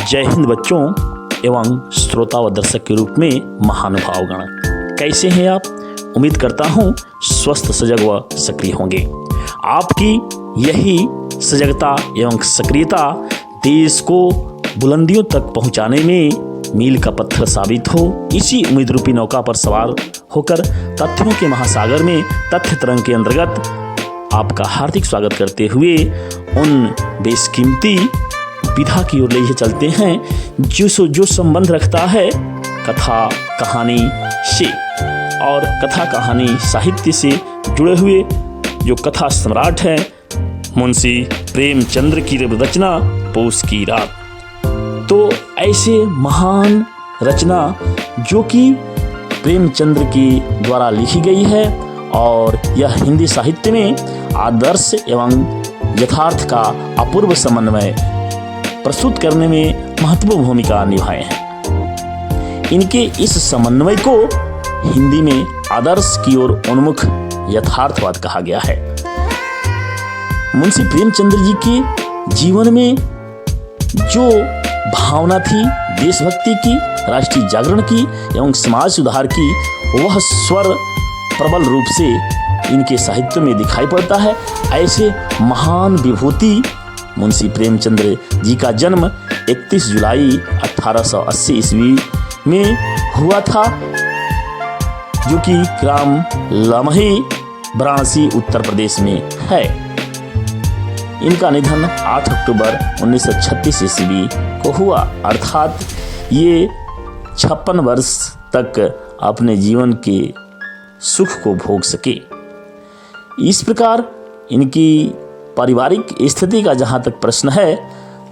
जय हिंद बच्चों एवं श्रोता व दर्शक के रूप में महानुभावगण, कैसे हैं आप। उम्मीद करता हूं स्वस्थ, सजग व सक्रिय होंगे। आपकी यही सजगता एवं सक्रियता देश को बुलंदियों तक पहुंचाने में मील का पत्थर साबित हो। इसी उम्मीद रूपी नौका पर सवार होकर तथ्यों के महासागर में तथ्य तरंग के अंतर्गत आपका हार्दिक स्वागत करते हुए उन बेशकीमती विधा की ओर ले चलते हैं जो संबंध रखता है कथा कहानी से और कथा कहानी साहित्य से जुड़े हुए जो कथा सम्राट हैं मुंशी प्रेमचंद्र की रचना पौष की रात। तो ऐसे महान रचना जो कि प्रेमचंद्र की द्वारा लिखी गई है और यह हिंदी साहित्य में आदर्श एवं यथार्थ का अपूर्व समन्वय प्रस्तुत करने में महत्वपूर्ण भूमिका निभाए हैं। इनके इस समन्वय को हिंदी में आदर्श की ओर उन्मुख यथार्थवाद कहा गया है। मुंशी प्रेमचंद्र जी के जीवन में जो भावना थी देशभक्ति की, राष्ट्रीय जागरण की एवं समाज सुधार की, वह स्वर प्रबल रूप से इनके साहित्य में दिखाई पड़ता है। ऐसे महान विभूति मुंशी प्रेमचंद्र जी का जन्म 31 जुलाई 1880 ईस्वी में हुआ था, जो कि ग्राम लमही वाराणसी उत्तर प्रदेश में है। इनका निधन 8 अक्टूबर 1936 ईस्वी को हुआ, अर्थात ये 56 वर्ष तक अपने जीवन के सुख को भोग सके। इस प्रकार इनकी पारिवारिक स्थिति का जहाँ तक प्रश्न है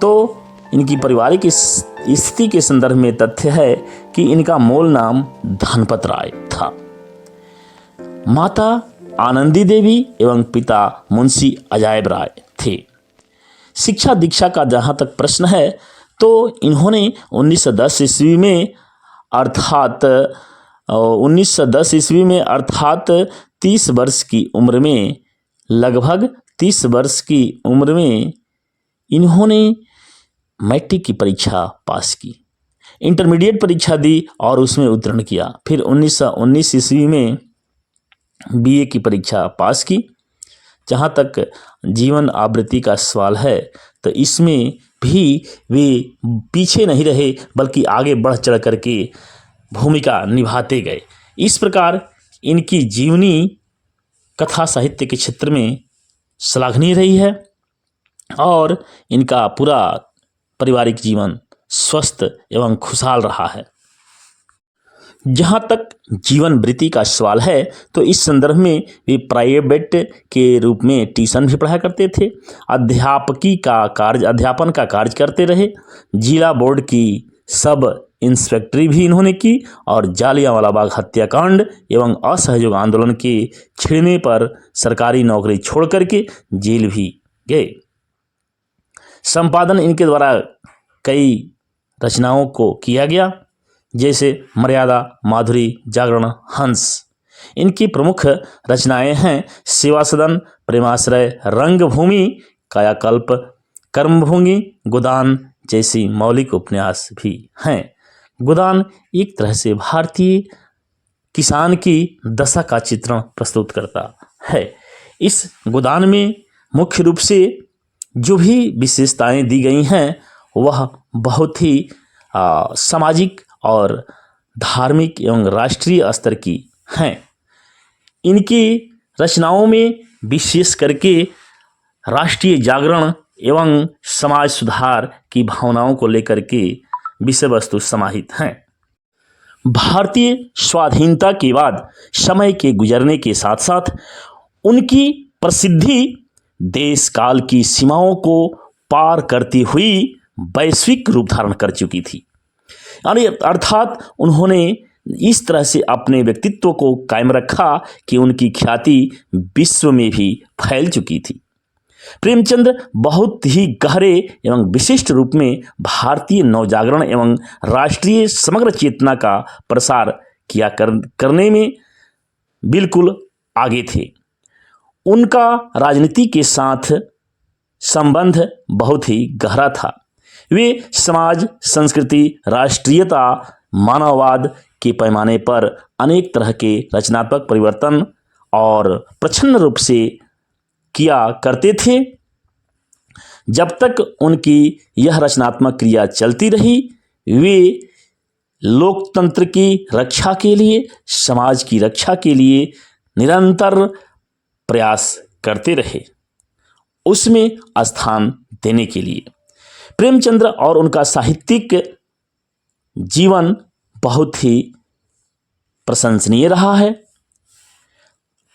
तो इनकी पारिवारिक स्थिति के संदर्भ में तथ्य है कि इनका मूल नाम धनपत राय था। माता आनंदी देवी एवं पिता मुंशी अजायब राय थे। शिक्षा दीक्षा का जहाँ तक प्रश्न है तो इन्होंने 1910 ईस्वी में अर्थात 30 वर्ष की उम्र में, लगभग 30 वर्ष की उम्र में इन्होंने मैट्रिक की परीक्षा पास की, इंटरमीडिएट परीक्षा दी और उसमें उत्तीर्ण किया। फिर 1919 ईस्वी में बीए की परीक्षा पास की। जहाँ तक जीवन आवृत्ति का सवाल है तो इसमें भी वे पीछे नहीं रहे बल्कि आगे बढ़ चढ़ करके भूमिका निभाते गए। इस प्रकार इनकी जीवनी कथा साहित्य के क्षेत्र में श्लाघनीय रही है और इनका पूरा पारिवारिक जीवन स्वस्थ एवं खुशहाल रहा है। जहाँ तक जीवन वृत्ति का सवाल है तो इस संदर्भ में वे प्राइवेट के रूप में ट्यूशन भी पढ़ाया करते थे, अध्यापन का कार्य करते रहे। जिला बोर्ड की सब इंस्पेक्टरी भी इन्होंने की और जालियांवाला बाग हत्याकांड एवं असहयोग आंदोलन के छिड़ने पर सरकारी नौकरी छोड़ करके जेल भी गए। संपादन इनके द्वारा कई रचनाओं को किया गया, जैसे मर्यादा, माधुरी, जागरण, हंस। इनकी प्रमुख रचनाएं हैं सेवा सदन, प्रेमाश्रय, रंगभूमि, कायाकल्प, कर्मभूमि, गोदान जैसी मौलिक उपन्यास भी हैं। गोदान एक तरह से भारतीय किसान की दशा का चित्रण प्रस्तुत करता है। इस गोदान में मुख्य रूप से जो भी विशेषताएं दी गई हैं वह बहुत ही सामाजिक और धार्मिक एवं राष्ट्रीय स्तर की हैं। इनकी रचनाओं में विशेष करके राष्ट्रीय जागरण एवं समाज सुधार की भावनाओं को लेकर के विषय वस्तु समाहित हैं। भारतीय स्वाधीनता के बाद समय के गुजरने के साथ साथ उनकी प्रसिद्धि देश काल की सीमाओं को पार करती हुई वैश्विक रूप धारण कर चुकी थी। अर्थात उन्होंने इस तरह से अपने व्यक्तित्व को कायम रखा कि उनकी ख्याति विश्व में भी फैल चुकी थी। प्रेमचंद्र बहुत ही गहरे एवं विशिष्ट रूप में भारतीय नवजागरण एवं राष्ट्रीय समग्र चेतना का प्रसार करने में बिल्कुल आगे थे। उनका राजनीति के साथ संबंध बहुत ही गहरा था। वे समाज, संस्कृति, राष्ट्रीयता, मानववाद के पैमाने पर अनेक तरह के रचनात्मक परिवर्तन और प्रच्छन्न रूप से किया करते थे। जब तक उनकी यह रचनात्मक क्रिया चलती रही, वे लोकतंत्र की रक्षा के लिए, समाज की रक्षा के लिए निरंतर प्रयास करते रहे, उसमें स्थान देने के लिए। प्रेमचंद्र और उनका साहित्यिक जीवन बहुत ही प्रशंसनीय रहा है।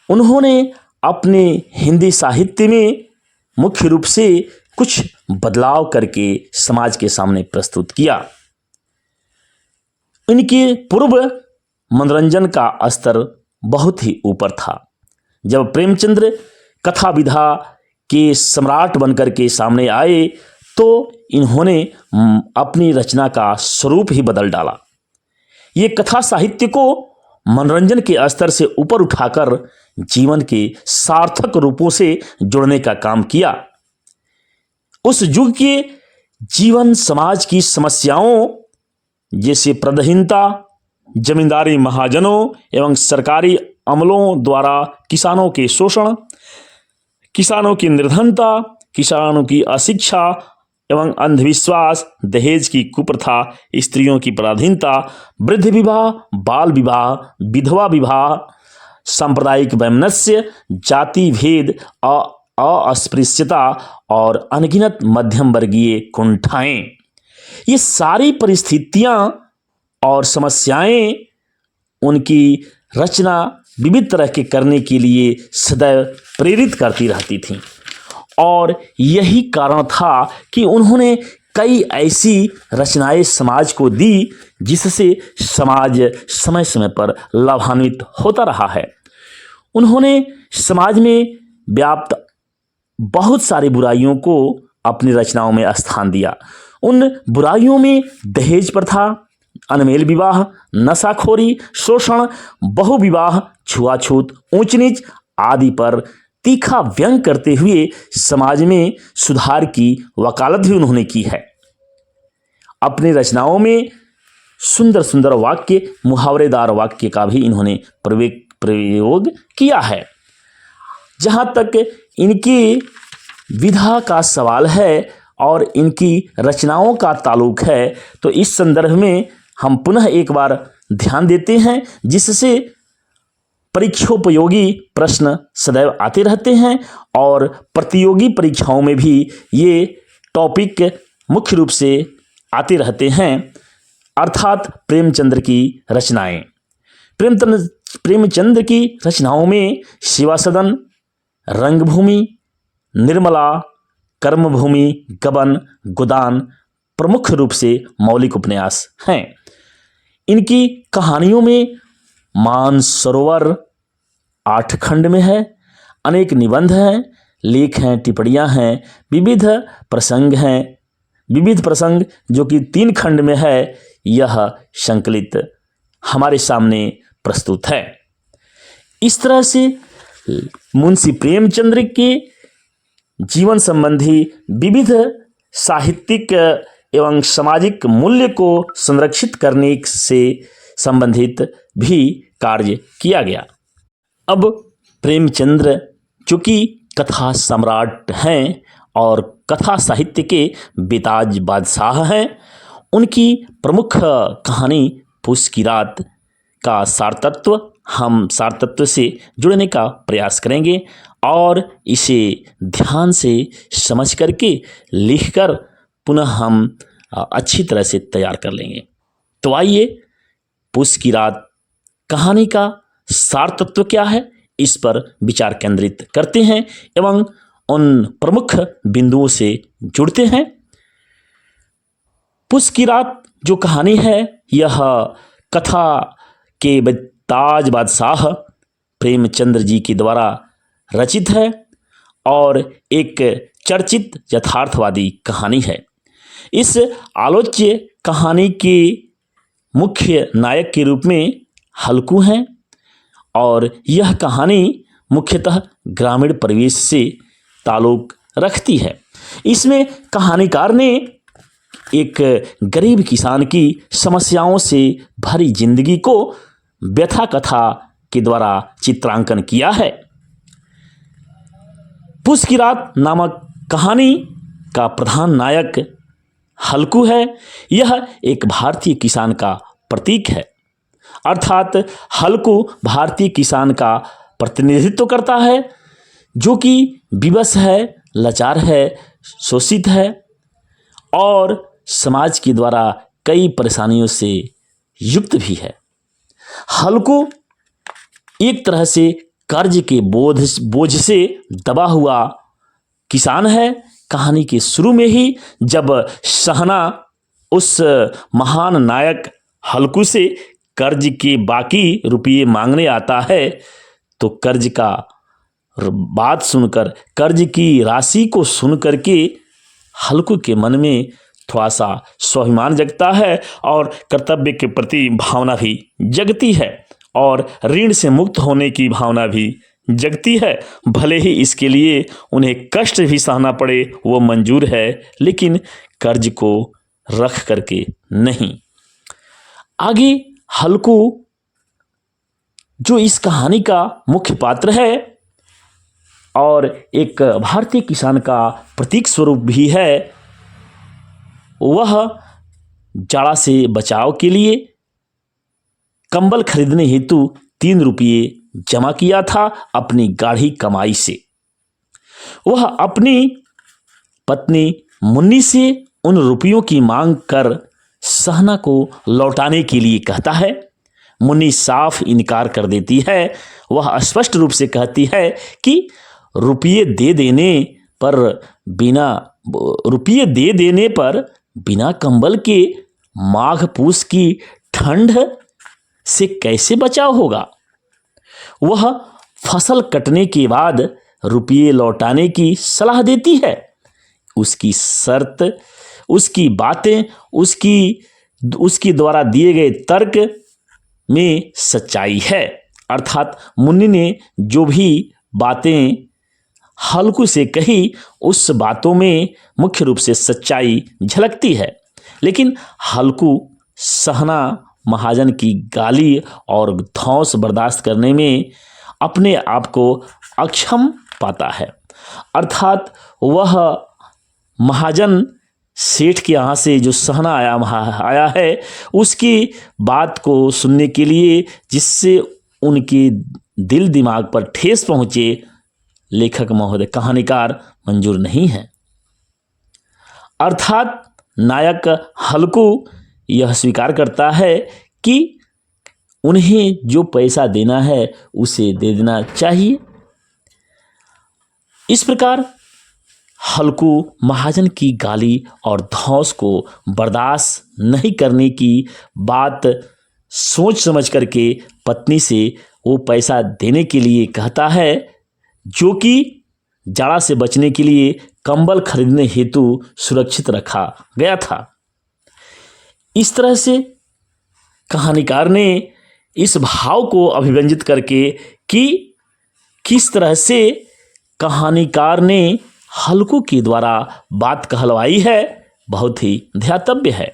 उन्होंने अपने हिंदी साहित्य में मुख्य रूप से कुछ बदलाव करके समाज के सामने प्रस्तुत किया। इनके पूर्व मनोरंजन का स्तर बहुत ही ऊपर था। जब प्रेमचंद्र कथा विधा के सम्राट बनकर के सामने आए तो इन्होंने अपनी रचना का स्वरूप ही बदल डाला। ये कथा साहित्य को मनोरंजन के स्तर से ऊपर उठाकर जीवन के सार्थक रूपों से जोड़ने का काम किया। उस युग के जीवन समाज की समस्याओं जैसे प्रदहीनता, जमींदारी महाजनों एवं सरकारी अमलों द्वारा किसानों के शोषण, किसानों की निर्धनता, किसानों की अशिक्षा एवं अंधविश्वास, दहेज की कुप्रथा, स्त्रियों की पराधीनता, वृद्ध विवाह, बाल विवाह, विधवा विवाह, सांप्रदायिक वैमनस्य, जाति भेद, अस्पृश्यता और अनगिनत मध्यम वर्गीय कुंठाएं, ये सारी परिस्थितियां और समस्याएं उनकी रचना विविध तरह के करने के लिए सदैव प्रेरित करती रहती थीं। और यही कारण था कि उन्होंने कई ऐसी रचनाएं समाज को दी जिससे समाज समय समय पर लाभान्वित होता रहा है। उन्होंने समाज में व्याप्त बहुत सारी बुराइयों को अपनी रचनाओं में स्थान दिया। उन बुराइयों में दहेज प्रथा, अनमेल विवाह, नशाखोरी, शोषण, बहुविवाह, छुआछूत, ऊंच नीच आदि पर तीखा व्यंग करते हुए समाज में सुधार की वकालत भी उन्होंने की है। अपनी रचनाओं में सुंदर सुंदर वाक्य, मुहावरेदार वाक्य का भी इन्होंने प्रयोग किया है। जहाँ तक इनकी विधा का सवाल है और इनकी रचनाओं का ताल्लुक है, तो इस संदर्भ में हम पुनः एक बार ध्यान देते हैं, जिससे परीक्षोपयोगी प्रश्न सदैव आते रहते हैं और प्रतियोगी परीक्षाओं में भी ये टॉपिक मुख्य रूप से आते रहते हैं, अर्थात प्रेमचंद्र की रचनाएं। प्रेमचंद्र की रचनाओं में सेवा सदन, रंगभूमि, निर्मला, कर्मभूमि, गबन, गोदान प्रमुख रूप से मौलिक उपन्यास हैं। इनकी कहानियों में मानसरोवर 8 खंड में है, अनेक निबंध हैं, लेख हैं, टिप्पणियाँ हैं, विविध प्रसंग जो कि 3 खंड में है, यह संकलित हमारे सामने प्रस्तुत है। इस तरह से मुंशी प्रेमचंद्र के जीवन संबंधी विविध साहित्यिक एवं सामाजिक मूल्य को संरक्षित करने से संबंधित भी कार्य किया गया। अब प्रेमचंद्र चूँकि कथा सम्राट हैं और कथा साहित्य के बेताज बादशाह हैं, उनकी प्रमुख कहानी पूस की रात का सारतत्व हम सारतत्व से जुड़ने का प्रयास करेंगे और इसे ध्यान से समझ करके लिखकर पुनः हम अच्छी तरह से तैयार कर लेंगे। तो आइए पूस की रात कहानी का सार तत्व क्या है, इस पर विचार केंद्रित करते हैं एवं उन प्रमुख बिंदुओं से जुड़ते हैं। पूस की रात जो कहानी है, यह कथा के ताज बादशाह प्रेमचंद्र जी के द्वारा रचित है और एक चर्चित यथार्थवादी कहानी है। इस आलोच्य कहानी के मुख्य नायक के रूप में हल्कू हैं और यह कहानी मुख्यतः ग्रामीण परिवेश से ताल्लुक रखती है। इसमें कहानीकार ने एक गरीब किसान की समस्याओं से भरी जिंदगी को व्यथा कथा के द्वारा चित्रांकन किया है। पूस की रात नामक कहानी का प्रधान नायक हल्कू है। यह एक भारतीय किसान का प्रतीक है, अर्थात हल्कू भारतीय किसान का प्रतिनिधित्व करता है जो कि विवश है, लाचार है, शोषित है और समाज के द्वारा कई परेशानियों से युक्त भी है। हल्कू एक तरह से कर्ज के बोझ से दबा हुआ किसान है। कहानी के शुरू में ही जब सहना उस महान नायक हल्कू से कर्ज के बाकी रुपये मांगने आता है तो कर्ज का बात सुनकर, कर्ज की राशि को सुनकर के हल्कू के मन में थोड़ा सा स्वाभिमान जगता है और कर्तव्य के प्रति भावना भी जगती है और ऋण से मुक्त होने की भावना भी जगती है। भले ही इसके लिए उन्हें कष्ट भी सहना पड़े, वो मंजूर है, लेकिन कर्ज को रख करके नहीं। आगे हल्कू जो इस कहानी का मुख्य पात्र है और एक भारतीय किसान का प्रतीक स्वरूप भी है, वह जाड़ा से बचाव के लिए कंबल खरीदने हेतु 3 रुपये जमा किया था अपनी गाढ़ी कमाई से। वह अपनी पत्नी मुन्नी से उन रुपयों की मांग कर सहना को लौटाने के लिए कहता है। मुन्नी साफ इनकार कर देती है। वह स्पष्ट रूप से कहती है कि रुपये दे देने पर बिना कंबल के माघ पूस की ठंड से कैसे बचाव होगा। वह फसल कटने के बाद रुपये लौटाने की सलाह देती है। उसकी शर्त, उसकी बातें, उसकी द्वारा दिए गए तर्क में सच्चाई है। अर्थात मुन्नी ने जो भी बातें हल्कू से कही, उस बातों में मुख्य रूप से सच्चाई झलकती है, लेकिन हल्कू सहना महाजन की गाली और धौंस बर्दाश्त करने में अपने आप को अक्षम पाता है। अर्थात वह महाजन सेठ के यहाँ से जो सहना आया है, उसकी बात को सुनने के लिए, जिससे उनके दिल दिमाग पर ठेस पहुँचे, लेखक महोदय, कहानीकार मंजूर नहीं है। अर्थात नायक हल्कू यह स्वीकार करता है कि उन्हें जो पैसा देना है उसे दे देना चाहिए। इस प्रकार हल्कू महाजन की गाली और धौंस को बर्दाश्त नहीं करने की बात सोच समझ करके पत्नी से वो पैसा देने के लिए कहता है, जो कि जाड़ा से बचने के लिए कंबल खरीदने हेतु सुरक्षित रखा गया था। इस तरह से कहानीकार ने इस भाव को अभिव्यंजित करके कि किस तरह से कहानीकार ने हल्कू के द्वारा बात कहलवाई है, बहुत ही ध्यातव्य है।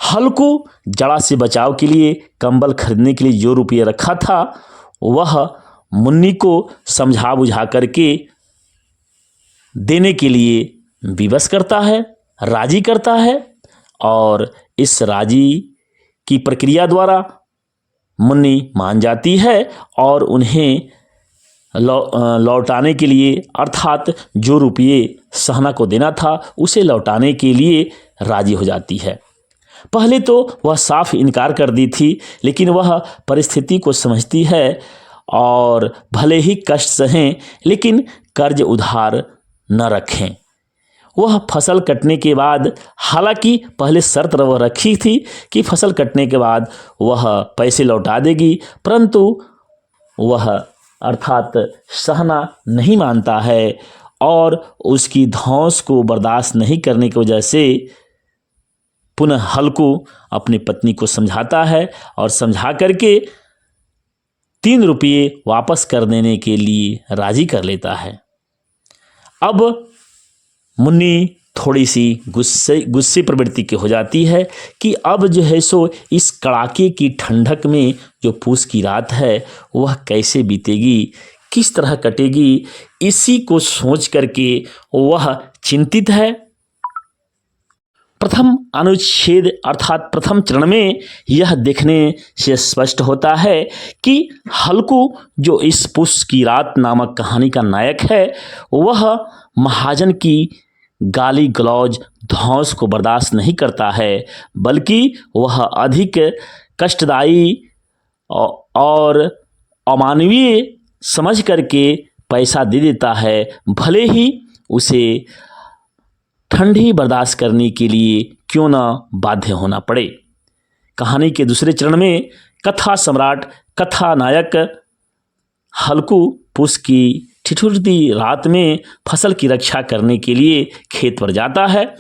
हल्कू जाड़ा से बचाव के लिए कंबल खरीदने के लिए जो रुपये रखा था, वह मुन्नी को समझा बुझा करके देने के लिए विवश करता है, राजी करता है और इस राजी की प्रक्रिया द्वारा मुन्नी मान जाती है और उन्हें लौटाने के लिए, अर्थात जो रुपये सहना को देना था उसे लौटाने के लिए राजी हो जाती है। पहले तो वह साफ इनकार कर दी थी, लेकिन वह परिस्थिति को समझती है और भले ही कष्ट सहें, लेकिन कर्ज उधार न रखें। वह फसल कटने के बाद, हालांकि पहले शर्त वह रखी थी कि फसल कटने के बाद वह पैसे लौटा देगी, परंतु वह अर्थात सहना नहीं मानता है और उसकी धौंस को बर्दाश्त नहीं करने की वजह से पुनः हल्कू अपनी पत्नी को समझाता है और समझा करके 3 रुपये वापस कर देने के लिए राजी कर लेता है। अब मुन्नी थोड़ी सी गुस्से प्रवृत्ति की हो जाती है कि अब जो है सो इस कड़ाके की ठंडक में जो पूस की रात है वह कैसे बीतेगी, किस तरह कटेगी, इसी को सोच करके वह चिंतित है। प्रथम अनुच्छेद अर्थात प्रथम चरण में यह देखने से स्पष्ट होता है कि हल्कू जो इस पूस की रात नामक कहानी का नायक है वह महाजन की गाली गलौज धौंस को बर्दाश्त नहीं करता है, बल्कि वह अधिक कष्टदायी और अमानवीय समझ करके पैसा दे देता है, भले ही उसे ठंडी बर्दाश्त करने के लिए क्यों न बाध्य होना पड़े। कहानी के दूसरे चरण में कथा सम्राट कथा नायक हल्कू पूस की ठिठुरती रात में फसल की रक्षा करने के लिए खेत पर जाता है।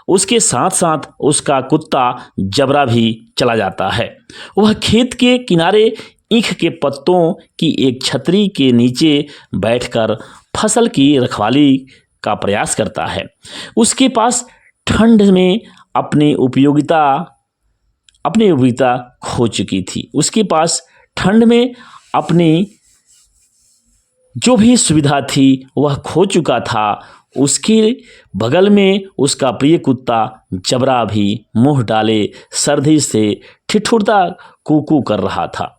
उसके साथ साथ उसका कुत्ता जबरा भी चला जाता है। वह खेत के किनारे ईख के पत्तों की एक छतरी के नीचे बैठकर फसल की रखवाली का प्रयास करता है। उसके पास ठंड में अपनी उपयोगिता खो चुकी थी। उसके पास ठंड में अपनी जो भी सुविधा थी वह खो चुका था। उसके बगल में उसका प्रिय कुत्ता जबरा भी मुंह डाले सर्दी से ठिठुरता कूकू कर रहा था।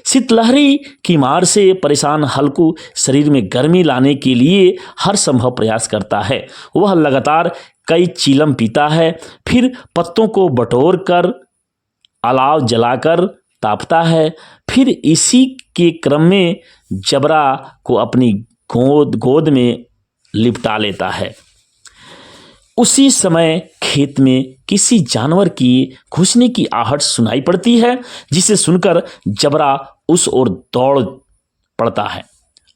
शीतलहरी की मार से परेशान हल्कू शरीर में गर्मी लाने के लिए हर संभव प्रयास करता है। वह लगातार कई चीलम पीता है, फिर पत्तों को बटोर कर अलाव जलाकर तापता है, फिर इसी के क्रम में जबरा को अपनी गोद में लिपटा लेता है। उसी समय खेत में किसी जानवर की घुसने की आहट सुनाई पड़ती है, जिसे सुनकर जबरा उस ओर दौड़ पड़ता है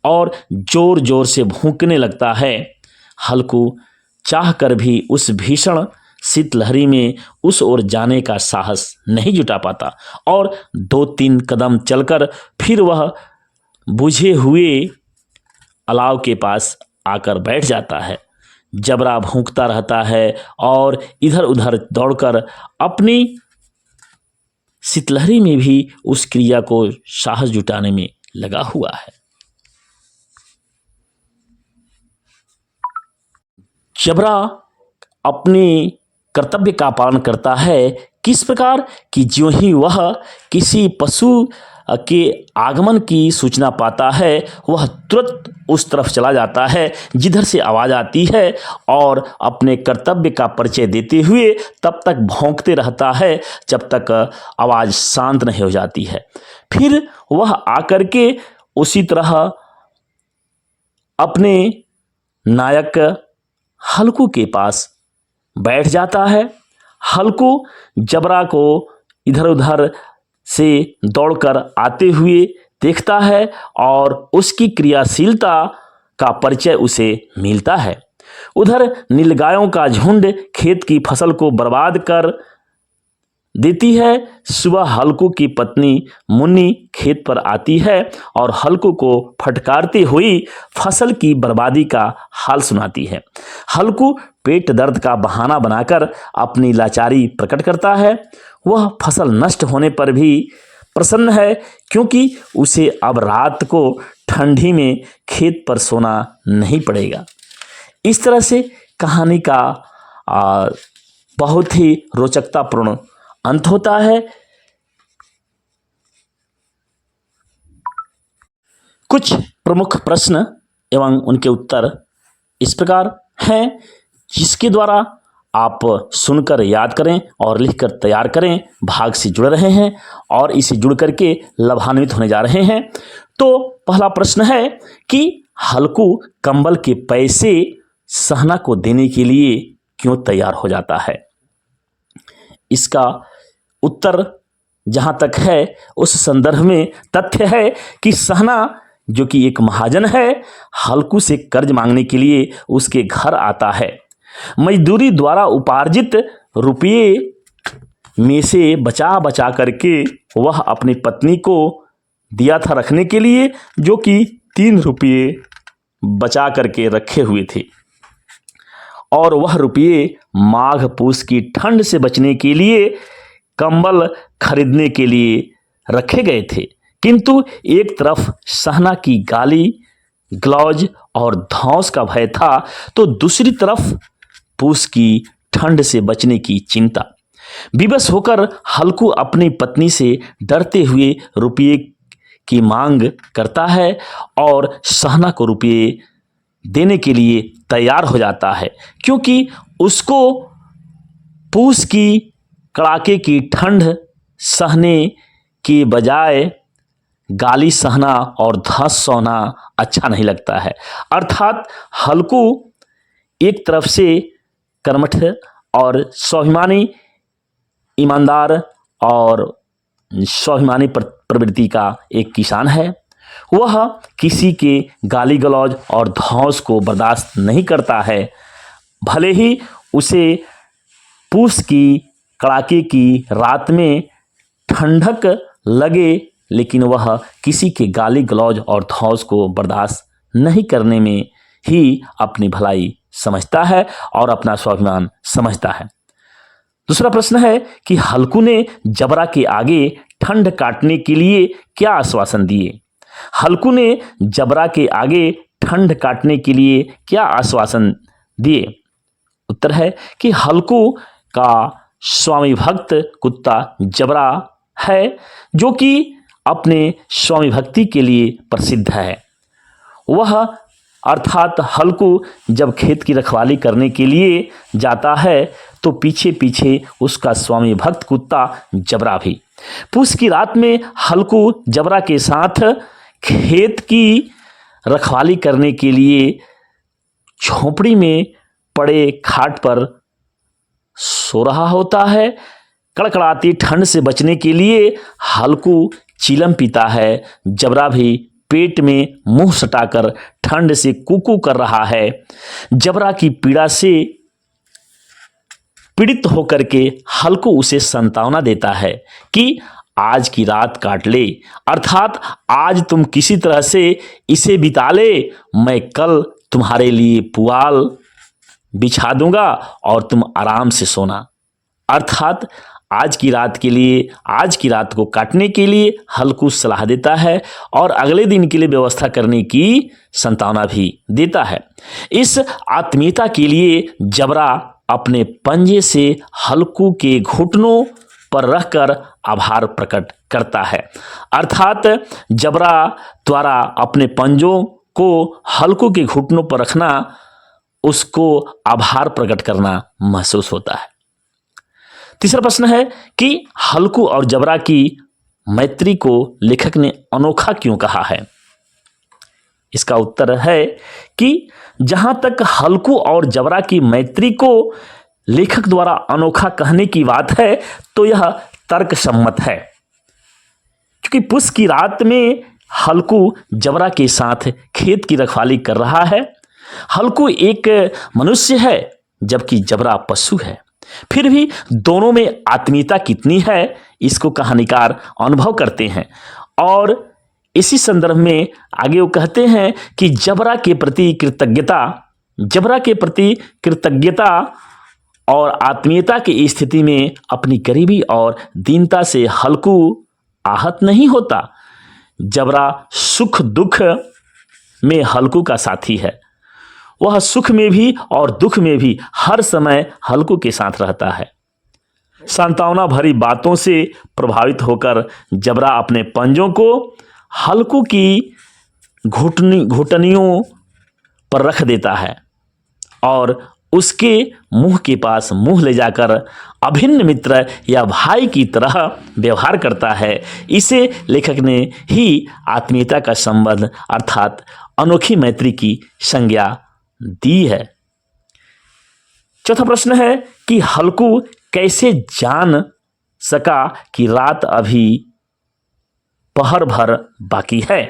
और जोर जोर से भौंकने लगता है। हल्कू चाह कर भी उस भीषण शीतलहरी में उस ओर जाने का साहस नहीं जुटा पाता और 2-3 कदम चलकर फिर वह बुझे हुए अलाव के पास आकर बैठ जाता है। जबरा भौंकता रहता है और इधर उधर दौड़कर अपनी शीतलहरी में भी उस क्रिया को साहस जुटाने में लगा हुआ है। जबरा अपने कर्तव्य का पालन करता है, किस प्रकार कि ज्यों ही वह किसी पशु के आगमन की सूचना पाता है वह तुरंत उस तरफ चला जाता है जिधर से आवाज़ आती है और अपने कर्तव्य का परिचय देते हुए तब तक भौंकते रहता है जब तक आवाज़ शांत नहीं हो जाती है। फिर वह आकर के उसी तरह अपने नायक हल्कू के पास बैठ जाता है। हल्कू जबरा को इधर उधर से दौड़कर आते हुए देखता है और उसकी क्रियाशीलता का परिचय उसे मिलता है। उधर नीलगायों का झुंड खेत की फसल को बर्बाद कर देती है। सुबह हल्कू की पत्नी मुन्नी खेत पर आती है और हल्कू को फटकारती हुई फसल की बर्बादी का हाल सुनाती है। हल्कू पेट दर्द का बहाना बनाकर अपनी लाचारी प्रकट करता है। वह फसल नष्ट होने पर भी प्रसन्न है, क्योंकि उसे अब रात को ठंडी में खेत पर सोना नहीं पड़ेगा। इस तरह से कहानी का बहुत ही रोचकतापूर्ण अंत होता है। कुछ प्रमुख प्रश्न एवं उनके उत्तर इस प्रकार हैं, जिसके द्वारा आप सुनकर याद करें और लिखकर तैयार करें। भाग से जुड़ रहे हैं और इसे जुड़ करके लाभान्वित होने जा रहे हैं। तो पहला प्रश्न है कि हल्कू कंबल के पैसे सहना को देने के लिए क्यों तैयार हो जाता है। इसका उत्तर जहाँ तक है उस संदर्भ में तथ्य है कि सहना जो कि एक महाजन है, हल्कू से कर्ज मांगने के लिए उसके घर आता है। मजदूरी द्वारा उपार्जित रुपये में से बचा बचा करके वह अपनी पत्नी को दिया था रखने के लिए, जो कि 3 रुपये बचा करके रखे हुए थे। और वह रुपये माघ पूस की ठंड से बचने के लिए कंबल खरीदने के लिए रखे गए थे। किंतु एक तरफ सहना की गाली गलौज और धौंस का भय था, तो दूसरी तरफ पूस की ठंड से बचने की चिंता। विवश होकर हल्कू अपनी पत्नी से डरते हुए रुपये की मांग करता है और सहना को रुपये देने के लिए तैयार हो जाता है, क्योंकि उसको पूस की कड़ाके की ठंड सहने के बजाय गाली सहना और धस सोना अच्छा नहीं लगता है। अर्थात हल्कू एक तरफ से कर्मठ और स्वाभिमानी, ईमानदार और स्वाभिमानी प्रवृत्ति का एक किसान है। वह किसी के गाली गलौज और धौंस को बर्दाश्त नहीं करता है। भले ही उसे पूस की कड़ाके की रात में ठंडक लगे, लेकिन वह किसी के गाली गलौज और धौंस को बर्दाश्त नहीं करने में ही अपनी भलाई समझता है और अपना स्वाभिमान समझता है। दूसरा प्रश्न है कि हल्कू ने जबरा के आगे ठंड काटने के लिए क्या आश्वासन दिए? हल्कू ने जबरा के आगे ठंड काटने के लिए क्या आश्वासन दिए? उत्तर है कि हल्कू का स्वामी भक्त कुत्ता जबरा है, जो कि अपने स्वामी भक्ति के लिए प्रसिद्ध है। वह अर्थात हल्कू जब खेत की रखवाली करने के लिए जाता है तो पीछे पीछे उसका स्वामी भक्त कुत्ता जबरा भी। पूस की रात में हल्कू जबरा के साथ खेत की रखवाली करने के लिए झोपड़ी में पड़े खाट पर सो रहा होता है। कड़कड़ाती ठंड से बचने के लिए हल्कू चीलम पीता है। जबरा भी पेट में मुंह सटाकर ठंड से कूकू कर रहा है। जबरा की पीड़ा से पीड़ित होकर के हल्कू उसे सांत्वना देता है कि आज की रात काट ले, अर्थात आज तुम किसी तरह से इसे बिता ले, मैं कल तुम्हारे लिए पुआल बिछा दूंगा और तुम आराम से सोना। अर्थात आज की रात के लिए, आज की रात को काटने के लिए हल्कू सलाह देता है और अगले दिन के लिए व्यवस्था करने की सांत्वना भी देता है। इस आत्मीयता के लिए जबरा अपने पंजे से हल्कू के घुटनों पर रखकर आभार प्रकट करता है। अर्थात जबरा द्वारा अपने पंजों को हल्कू के घुटनों पर रखना उसको आभार प्रकट करना महसूस होता है। तीसरा प्रश्न है कि हल्कू और जबरा की मैत्री को लेखक ने अनोखा क्यों कहा है? इसका उत्तर है कि जहां तक हल्कू और जबरा की मैत्री को लेखक द्वारा अनोखा कहने की बात है तो यह तर्कसम्मत है, क्योंकि पूस की रात में हल्कू जबरा के साथ खेत की रखवाली कर रहा है। हल्कू एक मनुष्य है जबकि जबरा पशु है, फिर भी दोनों में आत्मीयता कितनी है इसको कहानीकार अनुभव करते हैं। और इसी संदर्भ में आगे वो कहते हैं कि जबरा के प्रति कृतज्ञता और आत्मीयता की स्थिति में अपनी गरीबी और दीनता से हल्कू आहत नहीं होता। जबरा सुख दुख में हल्कू का साथी है। वह सुख में भी और दुख में भी हर समय हल्कू के साथ रहता है। सांत्वना भरी बातों से प्रभावित होकर जबरा अपने पंजों को हल्कू की घुटनियों पर रख देता है और उसके मुंह के पास मुंह ले जाकर अभिन्न मित्र या भाई की तरह व्यवहार करता है। इसे लेखक ने ही आत्मीयता का संबंध अर्थात अनोखी मैत्री की संज्ञा दी है। चौथा प्रश्न है कि हल्कू कैसे जान सका कि रात अभी पहर भर बाकी है?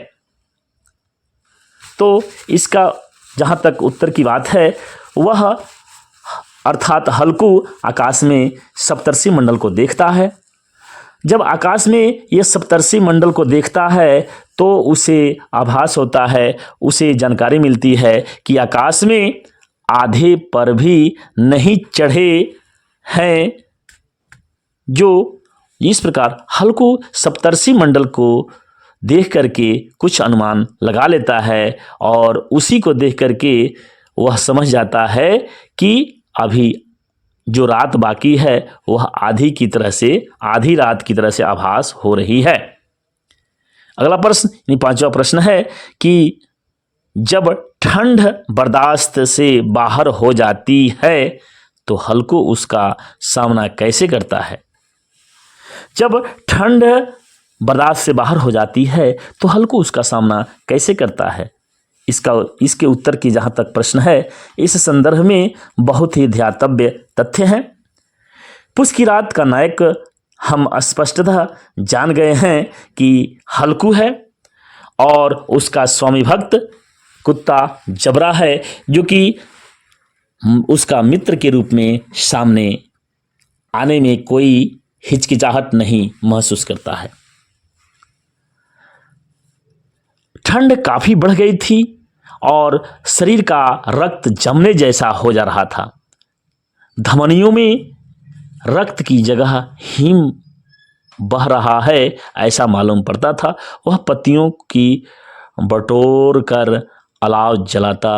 तो इसका जहां तक उत्तर की बात है वह अर्थात हल्कू आकाश में सप्तर्षि मंडल को देखता है। जब आकाश में यह सप्तर्षि मंडल को देखता है तो उसे आभास होता है, उसे जानकारी मिलती है कि आकाश में आधे पर भी नहीं चढ़े हैं। जो इस प्रकार हल्कू सप्तर्षि मंडल को देख करके कुछ अनुमान लगा लेता है और उसी को देख करके वह समझ जाता है कि अभी जो रात बाकी है वह आधी रात की तरह से आभास हो रही है। अगला प्रश्न, पांचवा प्रश्न है कि जब ठंड बर्दाश्त से बाहर हो जाती है तो हल्कू उसका सामना कैसे करता है। जब ठंड बर्दाश्त से बाहर हो जाती है तो हल्कू उसका सामना कैसे करता है, इसके उत्तर की जहाँ तक प्रश्न है, इस संदर्भ में बहुत ही ध्यातव्य तथ्य हैं। पुस की रात का नायक हम स्पष्टतः जान गए हैं कि हल्कू है और उसका स्वामी भक्त कुत्ता जबरा है, जो कि उसका मित्र के रूप में सामने आने में कोई हिचकिचाहट नहीं महसूस करता है। ठंड काफी बढ़ गई थी और शरीर का रक्त जमने जैसा हो जा रहा था। धमनियों में रक्त की जगह हिम बह रहा है ऐसा मालूम पड़ता था। वह पत्तियों की बटोर कर अलाव जलाता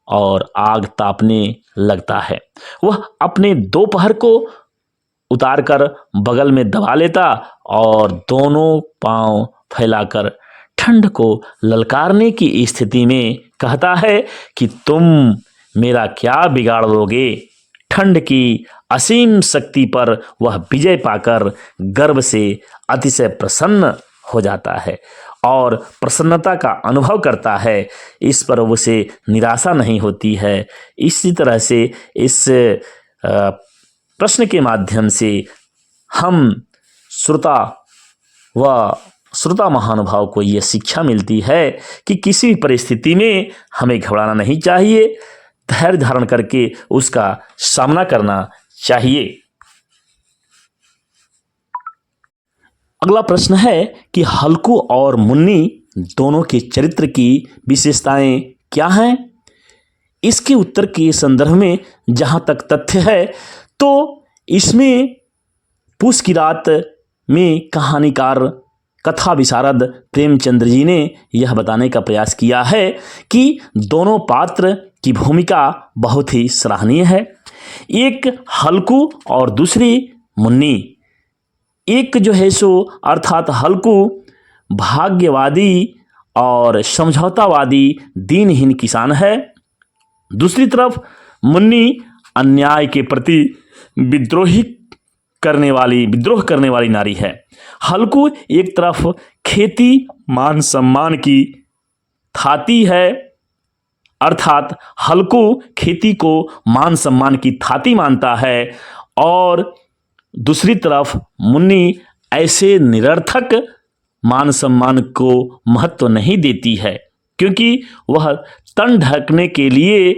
और आग तापने लगता है। वह अपने दोपहर को उतार कर बगल में दबा लेता और दोनों पांव फैलाकर ठंड को ललकारने की स्थिति में कहता है कि तुम मेरा क्या बिगाड़ लोगे। ठंड की असीम शक्ति पर वह विजय पाकर गर्व से अतिशय प्रसन्न हो जाता है और प्रसन्नता का अनुभव करता है। इस पर उसे निराशा नहीं होती है। इसी तरह से इस प्रश्न के माध्यम से हम श्रोता महानुभाव को यह शिक्षा मिलती है कि किसी भी परिस्थिति में हमें घबराना नहीं चाहिए, धैर्य धारण करके उसका सामना करना चाहिए। अगला प्रश्न है कि हल्कू और मुन्नी दोनों के चरित्र की विशेषताएं क्या हैं। इसके उत्तर के संदर्भ में जहां तक तथ्य है तो इसमें पुस की रात में कहानीकार कथा विशारद प्रेमचंद्र जी ने यह बताने का प्रयास किया है कि दोनों पात्र की भूमिका बहुत ही सराहनीय है। एक हल्कू और दूसरी मुन्नी। एक जो है सो अर्थात हल्कू भाग्यवादी और समझौतावादी दीनहीन किसान है। दूसरी तरफ मुन्नी अन्याय के प्रति विद्रोह करने वाली नारी है। हल्कू एक तरफ खेती मान सम्मान की थाती है, अर्थात हल्कू खेती को मान सम्मान की थाती मानता है और दूसरी तरफ मुन्नी ऐसे निरर्थक मान सम्मान को महत्व नहीं देती है, क्योंकि वह तन ढकने के लिए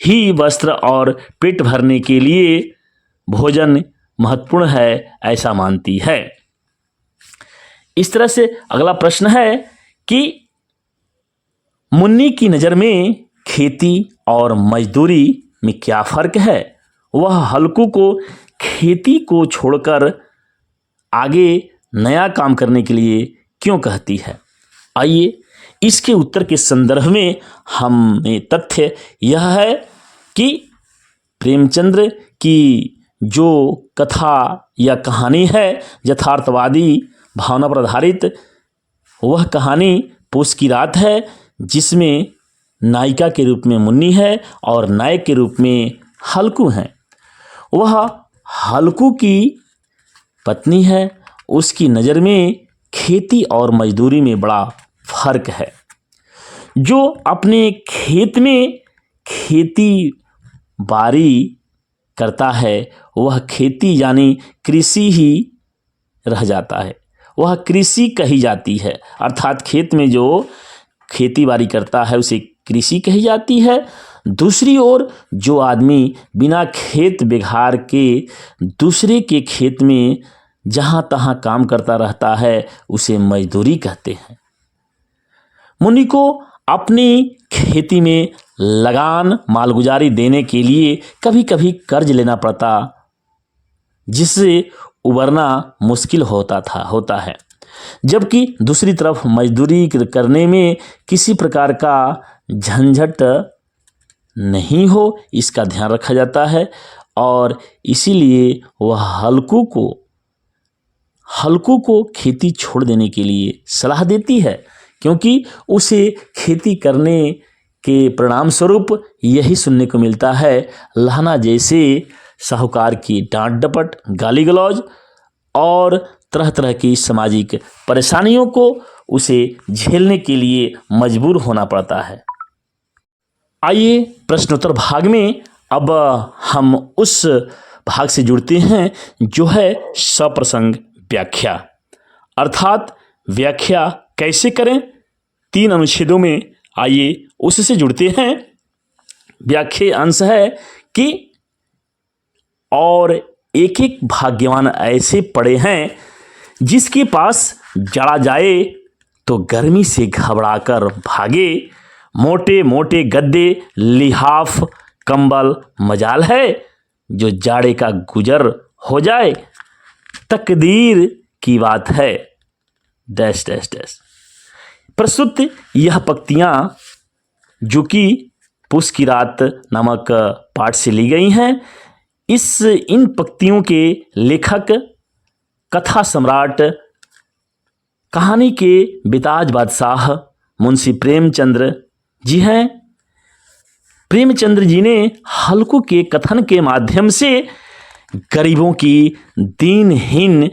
ही वस्त्र और पेट भरने के लिए भोजन महत्वपूर्ण है ऐसा मानती है। इस तरह से अगला प्रश्न है कि मुन्नी की नज़र में खेती और मजदूरी में क्या फ़र्क है। वह हल्कू को खेती को छोड़कर आगे नया काम करने के लिए क्यों कहती है। आइए इसके उत्तर के संदर्भ में हमें तथ्य यह है कि प्रेमचंद्र की जो कथा या कहानी है यथार्थवादी भावना पर आधारित, वह कहानी पुस की रात है, जिसमें नायिका के रूप में मुन्नी है और नायक के रूप में हल्कू हैं। वह हल्कू की पत्नी है। उसकी नज़र में खेती और मजदूरी में बड़ा फर्क है। जो अपने खेत में खेती बाड़ी करता है वह खेती यानी कृषि ही रह जाता है, वह कृषि कही जाती है। अर्थात खेत में जो खेती बाड़ी करता है उसे कृषि कही जाती है। दूसरी ओर जो आदमी बिना खेत बिघार के दूसरे के खेत में जहाँ तहाँ काम करता रहता है उसे मजदूरी कहते हैं। मुनि को अपनी खेती में लगान मालगुजारी देने के लिए कभी कभी कर्ज लेना पड़ता, जिससे उबरना मुश्किल होता है। जबकि दूसरी तरफ मजदूरी करने में किसी प्रकार का झंझट नहीं हो, इसका ध्यान रखा जाता है और इसीलिए वह हल्कू को खेती छोड़ देने के लिए सलाह देती है, क्योंकि उसे खेती करने के परिणाम स्वरूप यही सुनने को मिलता है, लहना जैसे साहूकार की डांट डपट, गाली गलौज और तरह तरह की सामाजिक परेशानियों को उसे झेलने के लिए मजबूर होना पड़ता है। आइए प्रश्नोत्तर भाग में अब हम उस भाग से जुड़ते हैं जो है सप्रसंग व्याख्या, अर्थात व्याख्या कैसे करें 3 अनुच्छेदों में। आइए उससे जुड़ते हैं। व्याख्या अंश है कि और एक एक भाग्यवान ऐसे पड़े हैं जिसके पास जड़ा जाए तो गर्मी से घबराकर भागे, मोटे मोटे गद्दे लिहाफ कंबल मजाल है, जो जाड़े का गुजर हो जाए तकदीर की बात है डैश डैश डैश। प्रस्तुत यह पंक्तियाँ जो कि पुष की रात नामक पाठ से ली गई हैं, इन पंक्तियों के लेखक कथा सम्राट, कहानी के बेताज बादशाह मुंशी प्रेमचंद्र जी हैं। प्रेमचंद्र जी ने हल्कू के कथन के माध्यम से गरीबों की दीनहीन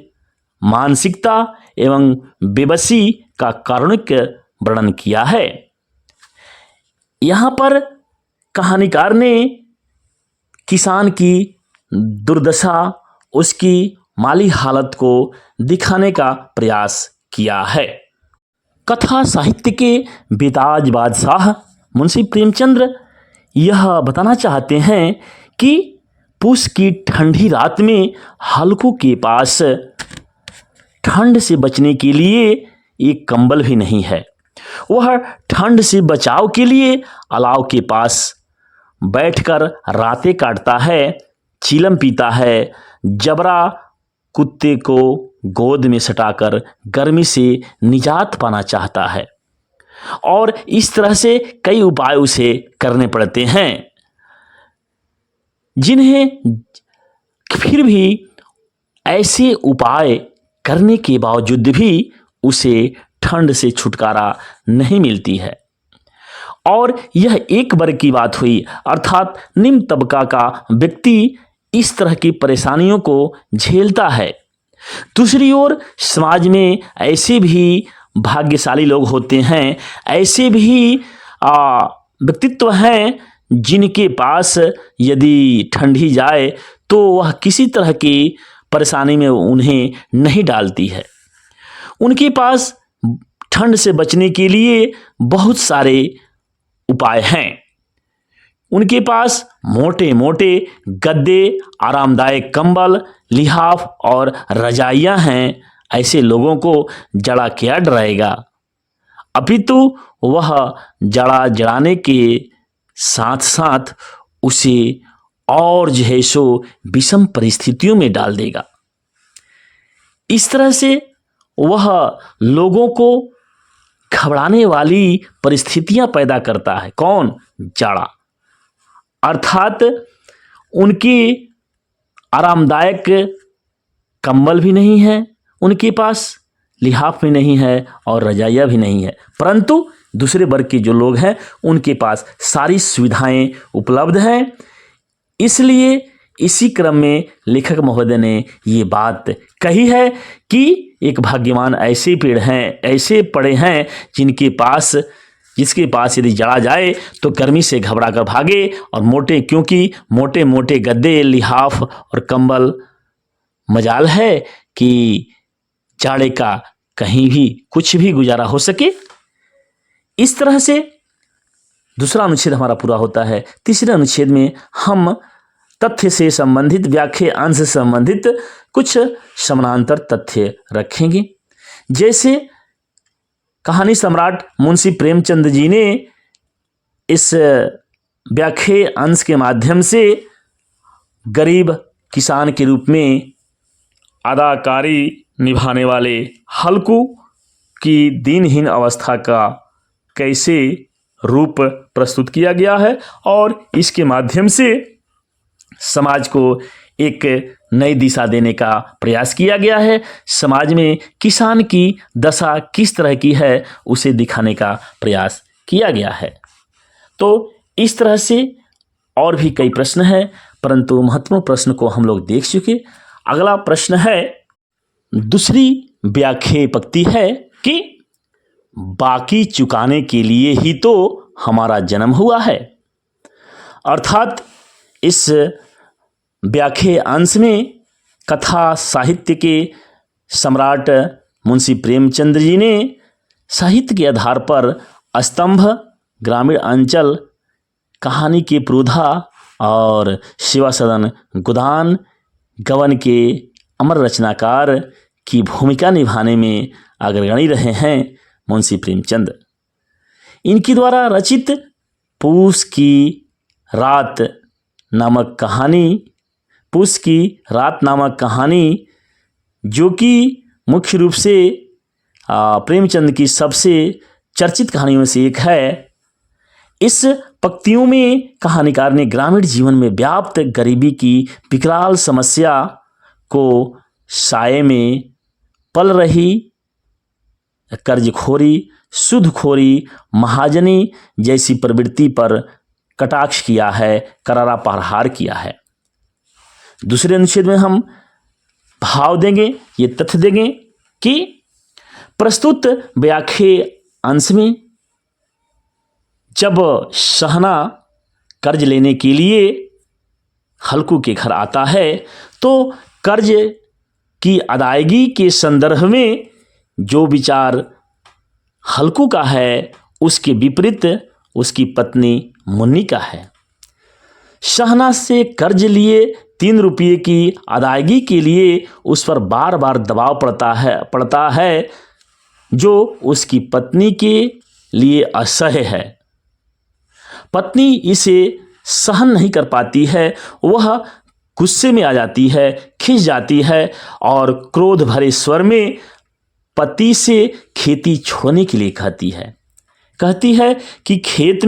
मानसिकता एवं बेबसी का कारुणिक वर्णन किया है। यहाँ पर कहानीकार ने किसान की दुर्दशा, उसकी माली हालत को दिखाने का प्रयास किया है। कथा साहित्य के बेताज बादशाह मुंशी प्रेमचंद्र यह बताना चाहते हैं कि पुष की ठंडी रात में हल्कू के पास ठंड से बचने के लिए एक कंबल भी नहीं है। वह ठंड से बचाव के लिए अलाव के पास बैठकर रातें काटता है, चीलम पीता है, जबरा कुत्ते को गोद में सटाकर गर्मी से निजात पाना चाहता है और इस तरह से कई उपाय उसे करने पड़ते हैं, जिन्हें फिर भी ऐसे उपाय करने के बावजूद भी उसे ठंड से छुटकारा नहीं मिलती है। और यह एक वर्ग की बात हुई, अर्थात निम्न तबका का व्यक्ति इस तरह की परेशानियों को झेलता है। दूसरी ओर समाज में ऐसे भी भाग्यशाली लोग होते हैं, ऐसे भी व्यक्तित्व हैं जिनके पास यदि ठंडी जाए तो वह किसी तरह की परेशानी में उन्हें नहीं डालती है। उनके पास ठंड से बचने के लिए बहुत सारे उपाय हैं। उनके पास मोटे मोटे गद्दे, आरामदायक कंबल, लिहाफ और रजाइयाँ हैं। ऐसे लोगों को जड़ा क्या डराएगा, अपितु वह जड़ाने के साथ साथ उसे और जो है सो विषम परिस्थितियों में डाल देगा। इस तरह से वह लोगों को घबराने वाली परिस्थितियां पैदा करता है। कौन? जाड़ा। अर्थात उनकी आरामदायक कंबल भी नहीं है, उनके पास लिहाफ भी नहीं है और रजाइयाँ भी नहीं है, परंतु दूसरे वर्ग के जो लोग हैं उनके पास सारी सुविधाएं उपलब्ध हैं। इसलिए इसी क्रम में लेखक महोदय ने ये बात कही है कि एक भाग्यवान ऐसे पेड़ हैं, ऐसे पड़े हैं जिसके पास यदि जड़ा जाए तो गर्मी से घबरा कर भागे और क्योंकि मोटे मोटे गद्दे, लिहाफ और कंबल मजाल है कि जाड़े का कहीं भी कुछ भी गुजारा हो सके। इस तरह से दूसरा अनुच्छेद हमारा पूरा होता है। तीसरे अनुच्छेद में हम तथ्य से संबंधित, व्याख्या अंश से संबंधित कुछ समानांतर तथ्य रखेंगे। जैसे कहानी सम्राट मुंशी प्रेमचंद जी ने इस व्याख्या अंश के माध्यम से गरीब किसान के रूप में अदाकारी निभाने वाले हल्कू की दीनहीन अवस्था का कैसे रूप प्रस्तुत किया गया है और इसके माध्यम से समाज को एक नई दिशा देने का प्रयास किया गया है। समाज में किसान की दशा किस तरह की है उसे दिखाने का प्रयास किया गया है। तो इस तरह से और भी कई प्रश्न हैं, परंतु महत्वपूर्ण प्रश्न को हम लोग देख चुके। अगला प्रश्न है, दूसरी व्याख्या पंक्ति है कि बाकी चुकाने के लिए ही तो हमारा जन्म हुआ है। अर्थात इस व्याख्या अंश में कथा साहित्य के सम्राट मुंशी प्रेमचंद जी ने साहित्य के आधार पर स्तंभ, ग्रामीण अंचल, कहानी के प्रोधा और सेवा सदन गोदान गवन के अमर रचनाकार की भूमिका निभाने में अग्रणी रहे हैं मुंशी प्रेमचंद। इनके द्वारा रचित पूस की रात नामक कहानी जो कि मुख्य रूप से प्रेमचंद की सबसे चर्चित कहानियों में से एक है। इस पंक्तियों में कहानीकार ने ग्रामीण जीवन में व्याप्त गरीबी की विकराल समस्या को साये में पल रही कर्जखोरी, सूदखोरी, महाजनी जैसी प्रवृत्ति पर कटाक्ष किया है, करारा प्रहार किया है। दूसरे अनुच्छेद में हम भाव देंगे, ये तथ्य देंगे कि प्रस्तुत व्याख्या अंश में जब सहना कर्ज लेने के लिए हल्कू के घर आता है तो कर्ज की अदायगी के संदर्भ में जो विचार हल्कू का है उसके विपरीत उसकी पत्नी मुन्नी का है। सहना से कर्ज लिए 3 रुपये की अदायगी के लिए उस पर बार बार दबाव पड़ता है जो उसकी पत्नी के लिए असह्य है। पत्नी इसे सहन नहीं कर पाती है, वह गुस्से में आ जाती है, खिंच जाती है और क्रोध भरे स्वर में पति से खेती छोड़ने के लिए कहती है कि खेत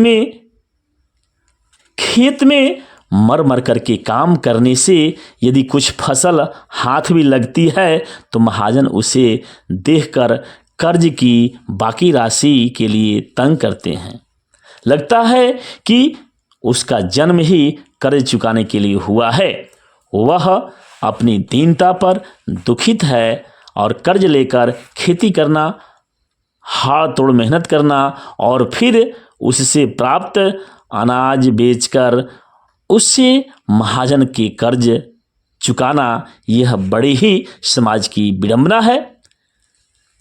में मर मर करके काम करने से यदि कुछ फसल हाथ भी लगती है तो महाजन उसे देखकर कर्ज की बाकी राशि के लिए तंग करते हैं। लगता है कि उसका जन्म ही कर्ज चुकाने के लिए हुआ है। वह अपनी दीनता पर दुखित है और कर्ज लेकर खेती करना, हाथ तोड़ मेहनत करना और फिर उससे प्राप्त अनाज बेचकर उससे महाजन के कर्ज चुकाना, यह बड़ी ही समाज की विडंबना है।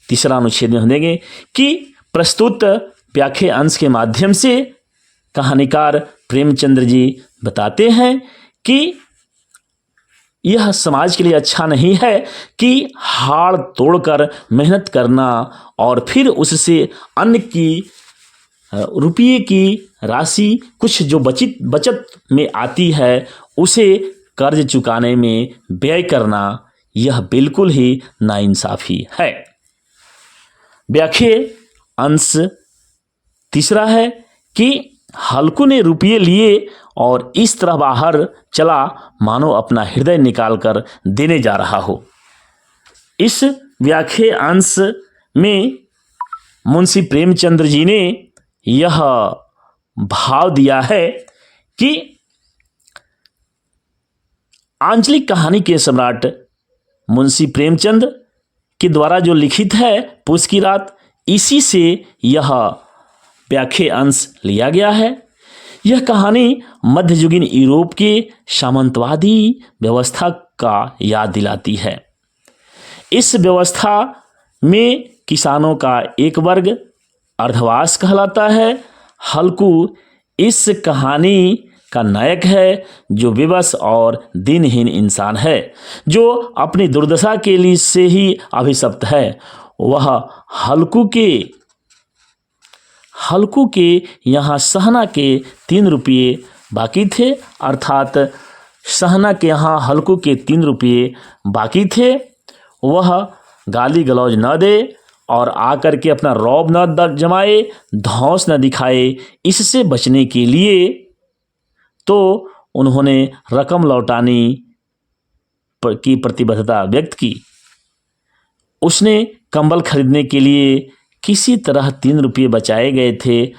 तीसरा अनुच्छेद में हम देंगे कि प्रस्तुत व्याख्या अंश के माध्यम से कहानीकार प्रेमचंद्र जी बताते हैं कि यह समाज के लिए अच्छा नहीं है कि हाड़ तोड़कर मेहनत करना और फिर उससे अन्य की रुपये की राशि कुछ जो बचत में आती है उसे कर्ज चुकाने में व्यय करना, यह बिल्कुल ही नाइंसाफ़ी है। व्याख्या अंश तीसरा है कि हल्कू ने रुपये लिए और इस तरह बाहर चला मानो अपना हृदय निकालकर देने जा रहा हो। इस व्याख्या अंश में मुंशी प्रेमचंद्र जी ने यह भाव दिया है कि आंचलिक कहानी के सम्राट मुंशी प्रेमचंद के द्वारा जो लिखित है पूस की रात, इसी से यह व्याख्या अंश लिया गया है। यह कहानी मध्ययुगीन यूरोप के सामंतवादी व्यवस्था का याद दिलाती है। इस व्यवस्था में किसानों का एक वर्ग अर्धवास कहलाता है। हल्कू इस कहानी का नायक है जो विवश और दीनहीन इंसान है, जो अपनी दुर्दशा के लिए से ही अभिशप्त है। वह हल्कू के यहाँ सहना के 3 रुपये बाकी थे, अर्थात सहना के यहाँ हल्कू के 3 रुपये बाकी थे। वह गाली गलौज न दे और आकर के अपना रौब न जमाए, धौंस न दिखाए। इससे बचने के लिए तो उन्होंने रकम लौटाने की प्रतिबद्धता व्यक्त की। उसने कंबल खरीदने के लिए किसी तरह 3 रुपये बचाए गए थे,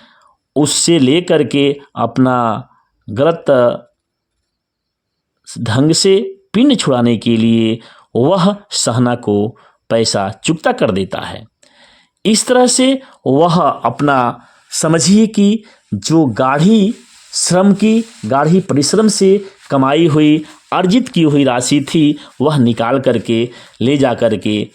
उससे लेकर के अपना गलत ढंग से पिंड छुड़ाने के लिए वह सहना को पैसा चुकता कर देता है। इस तरह से वह अपना, समझिए कि जो गाढ़ी श्रम की, गाढ़ी परिश्रम से कमाई हुई, अर्जित की हुई राशि थी, वह निकाल करके ले जा करके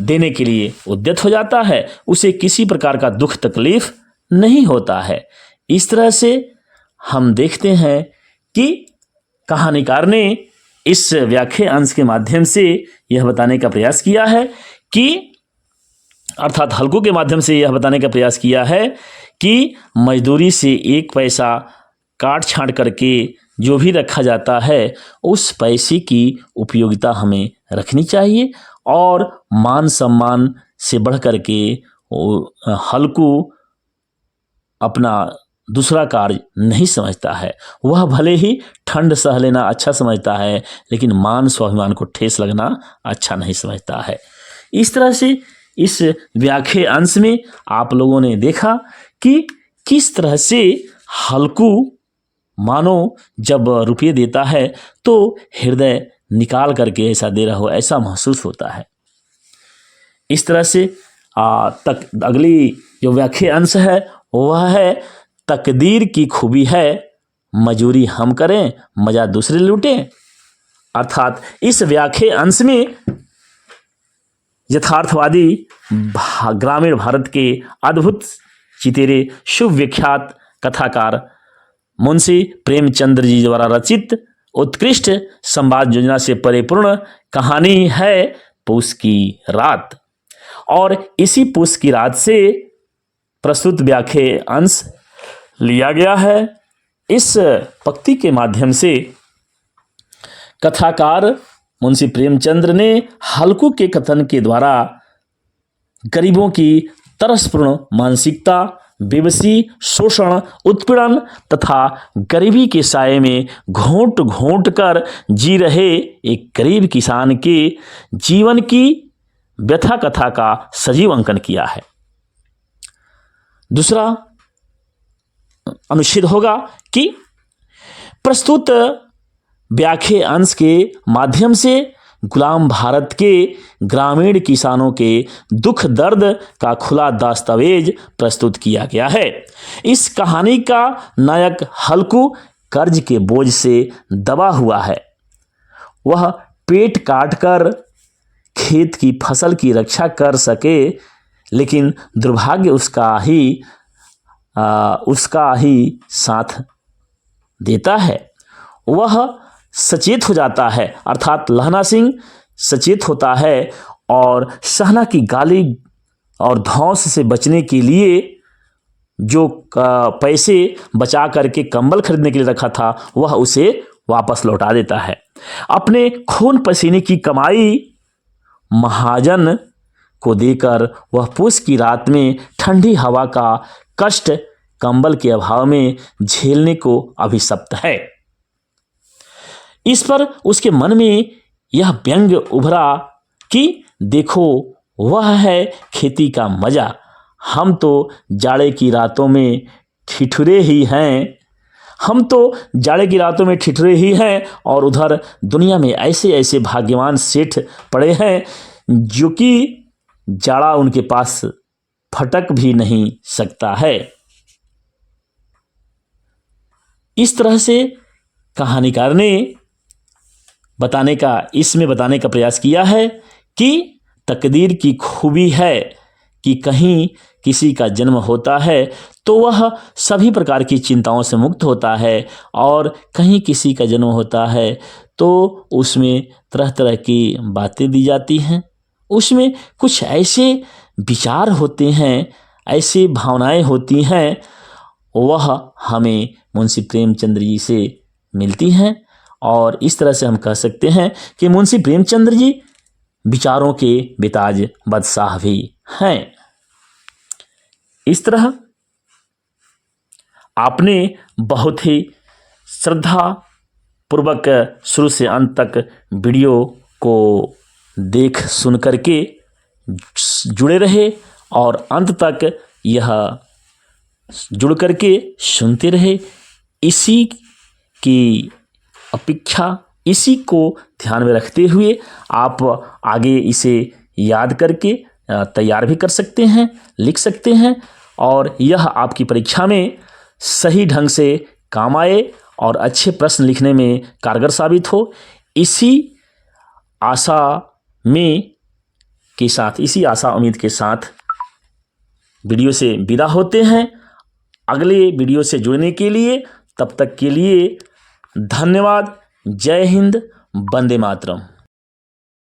देने के लिए उद्यत हो जाता है। उसे किसी प्रकार का दुख तकलीफ नहीं होता है। इस तरह से हम देखते हैं कि कहानीकार ने इस व्याख्या अंश के माध्यम से यह बताने का प्रयास किया है कि, अर्थात हल्कू के माध्यम से यह बताने का प्रयास किया है कि मजदूरी से 1 पैसा काट छांट करके जो भी रखा जाता है, उस पैसे की उपयोगिता हमें रखनी चाहिए और मान सम्मान से बढ़ करके हल्कू अपना दूसरा कार्य नहीं समझता है। वह भले ही ठंड सह लेना अच्छा समझता है, लेकिन मान स्वाभिमान को ठेस लगना अच्छा नहीं समझता है। इस तरह से इस व्याख्या अंश में आप लोगों ने देखा कि किस तरह से हल्कू मानो जब रुपये देता है तो हृदय निकाल करके ऐसा दे रहा हो, ऐसा महसूस होता है। इस तरह से अगली जो व्याख्या अंश है वह है, तकदीर की खूबी है मजूरी हम करें मजा दूसरे लूटें। अर्थात इस व्याख्या अंश में यथार्थवादी ग्रामीण भारत के अद्भुत चितेरे शुभ विख्यात कथाकार मुंशी प्रेमचंद्र जी द्वारा रचित उत्कृष्ट संवाद योजना से परिपूर्ण कहानी है पूस की रात। और इसी पूस की रात से प्रस्तुत व्याख्या अंश लिया गया है। इस पंक्ति के माध्यम से कथाकार मुंशी प्रेमचंद्र ने हल्कू के कथन के द्वारा गरीबों की तरसपूर्ण मानसिकता, बेबसी, शोषण, उत्पीड़न तथा गरीबी के साये में घोंट घोंट कर जी रहे एक गरीब किसान के जीवन की व्यथा कथा का सजीव अंकन किया है। दूसरा अनुच्छेद होगा कि प्रस्तुत व्याख्या अंश के माध्यम से गुलाम भारत के ग्रामीण किसानों के दुख दर्द का खुला दस्तावेज प्रस्तुत किया गया है। इस कहानी का नायक हल्कू कर्ज के बोझ से दबा हुआ है। वह पेट काट कर खेत की फसल की रक्षा कर सके, लेकिन दुर्भाग्य उसका ही साथ देता है। वह सचेत हो जाता है, अर्थात लहना सिंह सचेत होता है और सहना की गाली और धौंस से बचने के लिए जो पैसे बचा करके कंबल खरीदने के लिए रखा था वह उसे वापस लौटा देता है। अपने खून पसीने की कमाई महाजन को देकर वह पूस की रात में ठंडी हवा का कष्ट कंबल के अभाव में झेलने को अभिशप्त है। इस पर उसके मन में यह व्यंग उभरा कि देखो वह है खेती का मजा, हम तो जाड़े की रातों में ठिठुरे ही हैं और उधर दुनिया में ऐसे ऐसे भाग्यवान सेठ पड़े हैं जो कि जाड़ा उनके पास फटक भी नहीं सकता है। इस तरह से कहानीकार ने इसमें बताने का प्रयास किया है कि तकदीर की खूबी है कि कहीं किसी का जन्म होता है तो वह सभी प्रकार की चिंताओं से मुक्त होता है और कहीं किसी का जन्म होता है तो उसमें तरह तरह की बातें दी जाती हैं। उसमें कुछ ऐसे विचार होते हैं, ऐसी भावनाएं होती हैं वह हमें मुंशी प्रेमचंद जी से मिलती हैं। और इस तरह से हम कह सकते हैं कि मुंशी प्रेमचंद जी विचारों के बेताज बादशाह भी हैं। इस तरह आपने बहुत ही श्रद्धा पूर्वक शुरू से अंत तक वीडियो को देख सुन करके जुड़े रहे और अंत तक यह जुड़ करके सुनते रहे। इसी की अपेक्षा, इसी को ध्यान में रखते हुए आप आगे इसे याद करके तैयार भी कर सकते हैं, लिख सकते हैं और यह आपकी परीक्षा में सही ढंग से काम आए और अच्छे प्रश्न लिखने में कारगर साबित हो। इसी आशा उम्मीद के साथ वीडियो से विदा होते हैं। अगले वीडियो से जुड़ने के लिए तब तक के लिए धन्यवाद। जय हिंद, वंदे मातरम।